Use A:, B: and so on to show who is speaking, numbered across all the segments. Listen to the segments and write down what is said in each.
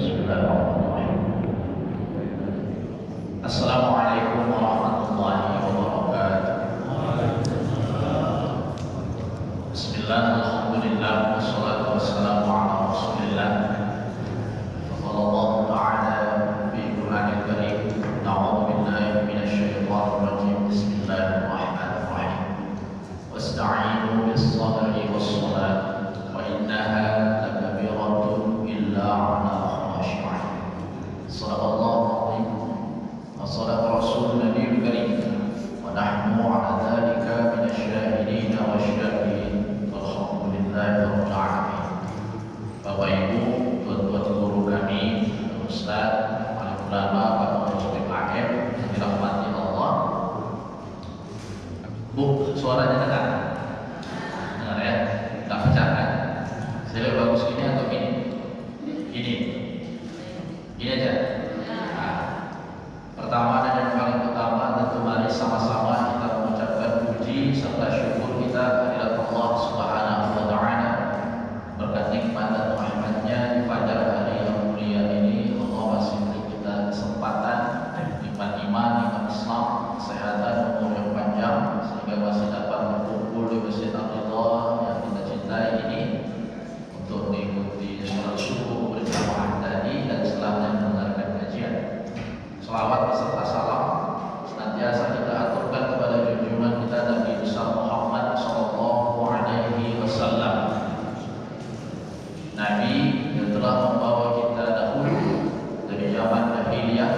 A: Bismillahirrahmanirrahim. Assalamualaikum warahmatullahi wabarakatuh. Bismillah, alhamdulillah, wassalatu wassalamu ala rasulillah. Qala Allah ta'ala fi Qur'anil Karim, a'udzu billahi minasyaitonir rajim. Bismillahirrahmanirrahim. Wasta'inu bis-sabri was-salat wa innaha lakabiratun illa 'ala khashi'in. Shadaqallahu a'azim wa shadaqa rasulun nabiyul karim wa nahnu 'ala dzalika minasyahidin wa syahidin. Alhamdulillahi rabbil alamin. Bapak Ibu, tuan-tuan guru kami, Ustaz, para ulama, para pengurus PKM yang dirahmati Allah. Bu, suaranya dengar? Dengar ya? Tak pecah kan? Saya lebih bagus gini atau gini? Gini. Gini aja. Nah, pertama dan yang paling utama tentu mari sama-sama kita mengucapkan puji serta syukur kita kehadirat Allah Subhanahu wa taala. Berkat nikmat dan rahmat-Nya di fajar hari yang mulia ini, Allah masih beri kita kesempatan, nikmat iman, nikmat Islam, kesehatan, umur yang panjang, sehingga masih dapat berkumpul di Masjid Al-Ridha yang kita cintai ini untuk mengikuti sholat subuh berjamaah tadi dan setelahnya mendengarkan kajian. Selawat beserta salam senantiasa kita aturkan kepada junjungan kita Nabi besar Muhammad sallallahu alaihi wasallam. Nabi yang telah membawa kita dahulu dari zaman jahiliyah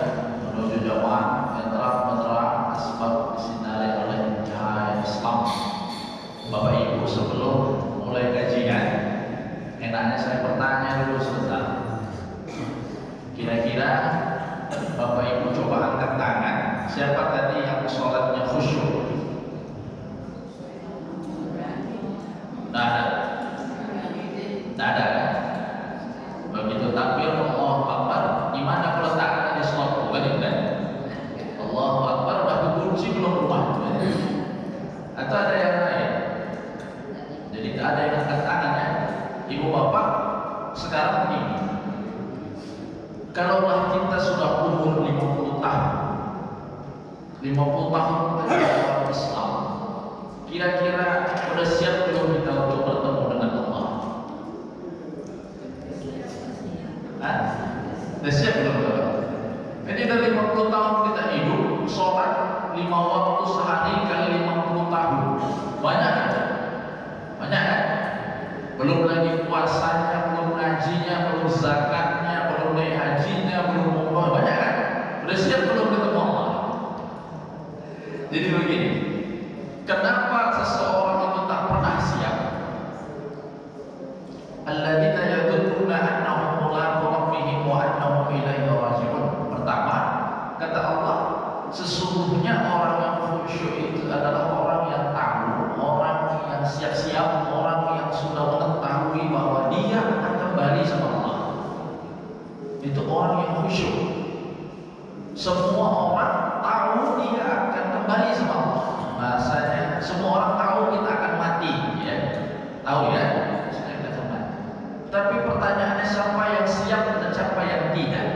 A: menuju zaman yang terang benderang asbab disinari oleh cahaya Islam. Bapak Ibu, sebelum mulai kajian, enaknya saya bertanya dulu sebentar. Kira-kira Bapak Ibu coba angkat tangan, siapa tadi yang sholatnya khusyuk? Tidak ada. Tidak ada kan? Begitu takbir Allahu Akbar, gimana peletakan di sholat bukan itu kan? Allahu Akbar udah dikunci belum rumah? Atau ada yang lain? Jadi tidak ada yang angkat tangannya. Ibu bapak sekarang ini, kalaulah kita sudah umur 50 tahun, 50 tahun dalam Islam, kira-kira sudah siap belum kita untuk bertemu dengan Allah? Sudah siap belum? Jadi dari 50 tahun kita hidup, sholat 5 waktu sehari kali 50 tahun, banyak kan? Banyak kan? Belum lagi puasanya, belum ngajinya, belum zakatnya, belum naik hajinya, belum umroh, banyak kan? Sudah siap belum ketemu Allah? Jadi begini, kenapa seseorang itu tak pernah siap? Alladzina yadhunnuna annahum mulaqu rabbihim wa annahum ilaihi raji'un. Pertama, kata Allah, sesungguhnya orang yang khusyuk itu adalah orang yang tahu, orang yang siap-siap, orang yang sudah mengetahui bahwa dia akan kembali sama Allah. Itu orang yang khusyuk. Semua orang tahu dia akan kembali sama Allah. Bahasanya semua orang tahu kita akan mati, ya. Tahu ya? Kita akan mati. Tapi pertanyaannya, siapa yang siap dan siapa yang tidak?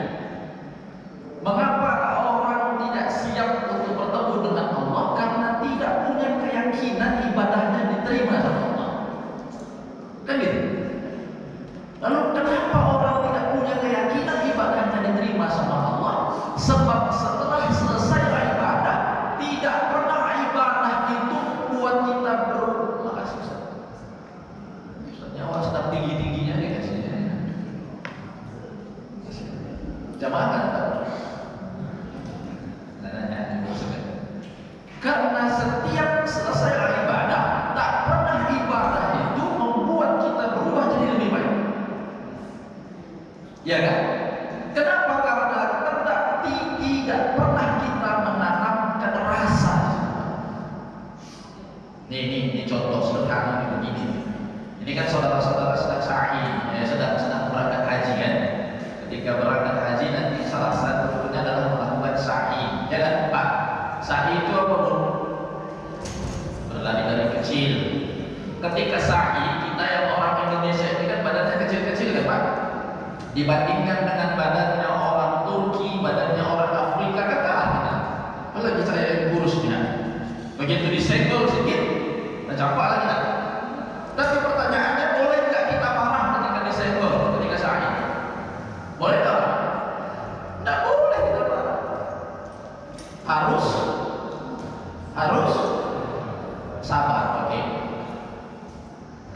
A: Mengapa orang tidak siap untuk bertemu dengan Allah? Karena tidak punya keyakinan ibadahnya diterima sama Allah. Kan gitu? Lalu kenapa orang tidak punya keyakinan ibadahnya diterima sama Allah? Sebab setelah selesai ibadah, tidak pernah ibadah itu buat kita makasih Ustaz. Ustaz nyawa sedang tinggi-tingginya nih kasihnya. Jamaah kan? Karena setiap selesai ibadah, tak pernah ibadah itu membuat kita berubah jadi lebih baik. Ya kan? Kenapa? Karena tidak pernah kita menanamkan rasa. Ini contoh sederhana begini. Ini kan saudara-saudara sedang sa'i, ya, sedang berangkat haji kan? Ketika berangkat haji nanti salah satu rukunnya adalah melakukan sa'i, ya kan Pak? Sa'i itu apa Bu? Berlari dari kecil. Ketika sa'i, kita yang orang Indonesia ini kan badannya kecil-kecil kan Pak? Dibandingkan dengan badannya orang Turki, badannya orang Afrika, kan kalah kita. Apalagi saya yang kurusnya. Begitu disenggol sedikit, nah campak lagi tak? Tapi pertanyaannya, boleh nggak kita marah ketika disenggol, ketika sa'i? Boleh tak? Nggak boleh kita marah. Harus sabar, oke?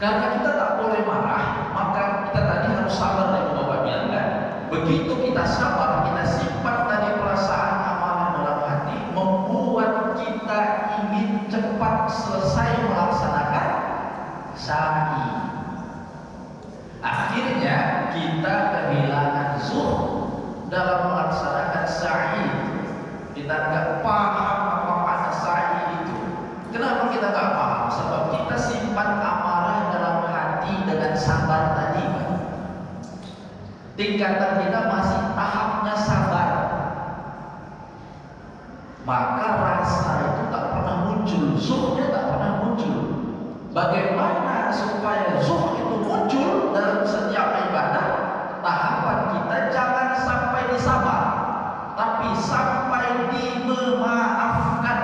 A: Karena kita tak boleh marah, maka kita tadi harus sabar, Ibu Bapak bilang kan? Begitu kita sabar, kita simpan tadi perasaan amarah dalam hati, membuat kita ingin cepat selesai melaksanakan sa'i. Akhirnya kita kehilangan zuhud dalam melaksanakan sa'i. Kita nggak paham apa makna sa'i itu. Kenapa kita nggak paham? Sebab kita simpan amarah dalam hati dengan sabar tadi, Pak. Tingkatan kita masih tahapnya sabar, maka rasa itu tak pernah muncul, zuhudnya tak pernah muncul. Bagaimana supaya zuhud itu muncul dalam setiap ibadah? Tahapan kita jangan sampai disabar, tapi sampai di memaafkan.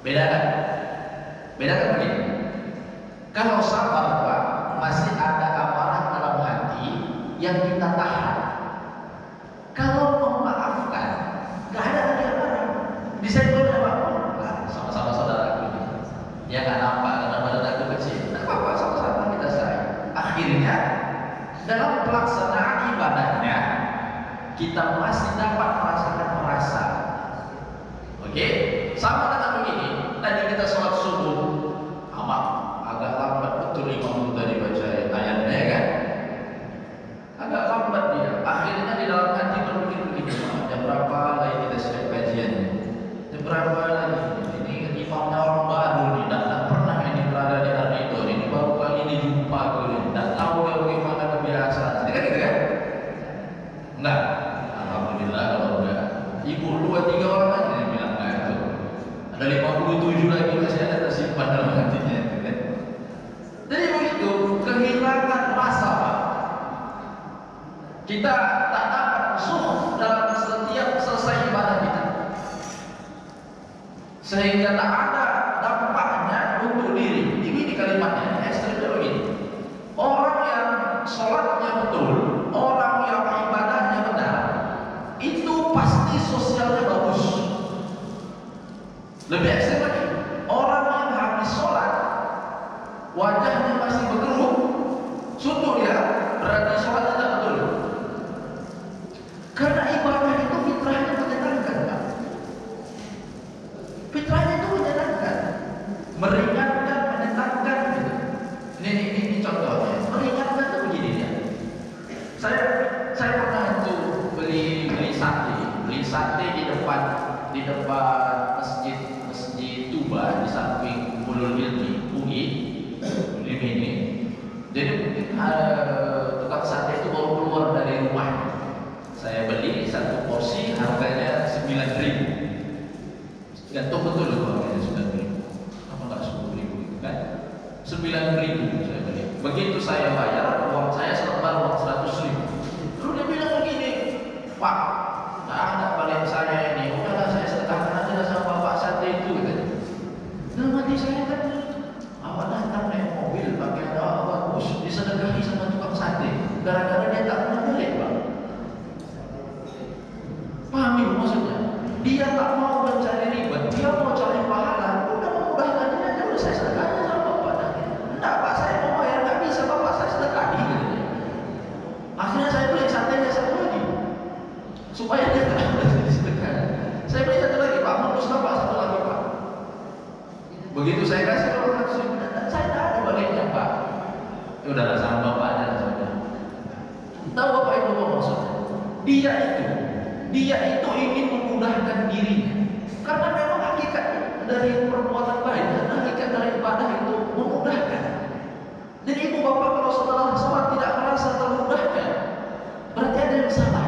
A: Beda kan? Beda kan begini? Kalau sabar, Pak, masih ada amarah dalam hati yang kita tahan. Kalau memaafkan, nggak ada lagi amarah. Disenggolnya Pak, sama-sama saudaraku ini. Ya nggak nampak karena badan aku kecil. Nggak apa-apa, sama-sama kita sa'i. Akhirnya dalam pelaksanaan ibadahnya kita masih dapat merasakan rasa. Oke? Sama dengan begini. Tadi kita sholat subuh, agak lambat betul imam tadi baca ayatnya kan? Agak lambat dia. Akhirnya di dalam hati berpikir begini, jam berapa lagi kita siap kajian? Jam berapa lagi? Ini imamnya orang baru nih, dan pernah ini berada di Ardido. Ini baru kali ini jumpa gue, dan tahu dia bagaimana kebiasaan. Kan gitu kan? Enggak. Alhamdulillah kalau udah ibu 2-3 orang aja yang bilang enggak itu. Ada 57 lagi masih ada tersimpan dalam hatinya. Jadi begitu, kehilangan rasa, Pak. Kita tak dapat zuhud dalam setiap selesai ibadah kita, sehingga tak ada dampaknya untuk diri. Ini kalimatnya ekstrimnya begini. Orang yang sholatnya betul, orang yang ibadahnya benar, itu pasti sosialnya bagus. Lebih ekstrim lagi, orang yang habis sholat wajahnya masih berkerut, suntuk dia, berarti sholatnya tak betul. Karena ibadah itu fitrahnya menyenangkan, Pak. Fitrahnya itu menyenangkan, meringankan, menyenangkan gitu. Ini contohnya, meringankan itu begini dia. Saya pernah itu beli sate di depan masjid Tuba di samping Ulul Ilmi UI ini. Jadi tukang sate itu baru keluar dari rumah. Saya beli satu porsi harganya 9.000. Gantung betul loh harganya 9.000. Apa enggak 10.000 gitu kan? 9.000 saya beli. Begitu saya bayar, uang saya selembar uang 100.000. Lalu dia bilang begini, Pak, nggak ada balik saya ini. Udahlah saya sedekahkan aja sama bapak sate itu. Gitu. Dalam hati saya kan, awak datang naik mobil pakai awak bagus, disedekahi sama tukang sate. Gara-gara dia tak pernah balik, Pak. Paham ibu maksudnya? Dia tak mau mencari ribet, dia mau cari pahala. Udah memudahkan dia aja, udah saya sedekahi sama bapak. Enggak Pak, saya mau bayar nggak bisa, bapak saya sedekahi. Gitu. Akhirnya saya beli satenya satu lagi, supaya dia tak sedekah. Saya beli satu lagi, Pak, menurut bapak satu lagi, Pak. Begitu saya kasih orang dan saya tak ada baliknya, Pak. Ya udahlah sama bapak aja lah saja. Tahu Bapak Ibu apa maksudnya? Dia itu ingin memudahkan dirinya. Karena memang hakikat dari perbuatan baik dan hakikat dari ibadah itu memudahkan. Jadi ibu bapak kalau setelah sholat tidak merasa termudahkan, berarti ada yang salah.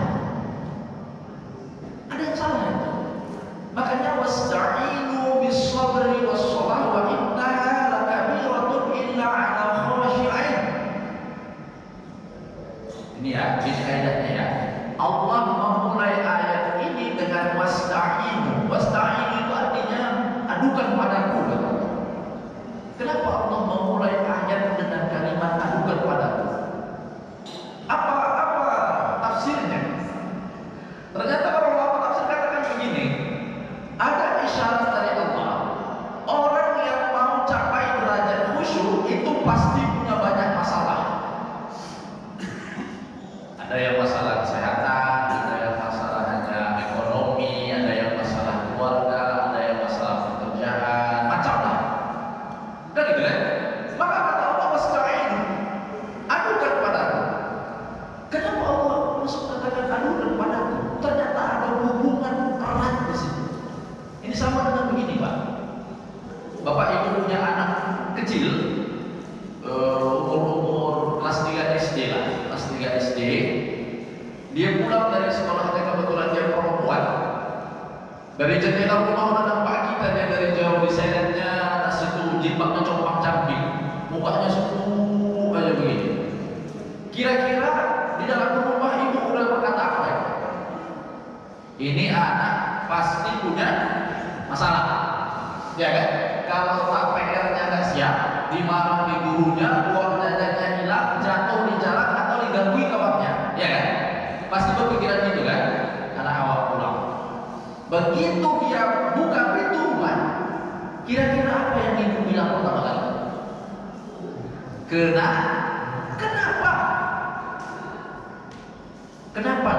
A: Ada yang salah itu. Makanya wasta'inu bis-sabri was-shalah wa innaha lakabiratun illa 'alal khashi'in. ya, ini kaidahnya ya. Allah memulai ayat ini dengan wasta'inu. Wasta'inu itu artinya adukan padaku. Kenapa Allah memulai ayat dengan kalimat adukan padaku? Apa tafsirnya? Ternyata orang tafsir katakan begini, ada isyarat dari Allah. Orang yang mau capai derajat khusyuk itu pasti punya banyak masalah. Ada yang masalah kesehatan, ada yang masalah hanya ekonomi, ada yang masalah keluarga, ada yang masalah pekerjaan, macam lah. Kan gitu kan? Maka kata Allah wasta'in, adukan padaku. Kenapa Allah masuk katakan adukan padaku? Ternyata ada hubungan erat di situ. Ini sama dengan begini, Pak. Bapak Ibu punya anak kecil, umur kelas 3 SD lah, kelas 3 SD. Dia pulang dari sekolahnya, kebetulan dia perempuan. Dari jendela rumah udah nampak kita, dia dari jauh di seletnya, atas itu jilbabnya compang-camping, mukanya suku aja begini. Kira-kira di dalam rumah ibu udah berkata apa ya? Ini anak pasti punya masalah, ya kan? Kalau tak PR-nya nggak siap, dimarah di gurunya, uang jajannya hilang, jatuh di jalan atau digangguin kawannya, ya kan? Pasti berpikiran gitu kan? Anak awal pulang. Begitu dia buka pintu rumah, kira-kira apa yang ibu bilang pertama kali? Kenapa? Kenapa?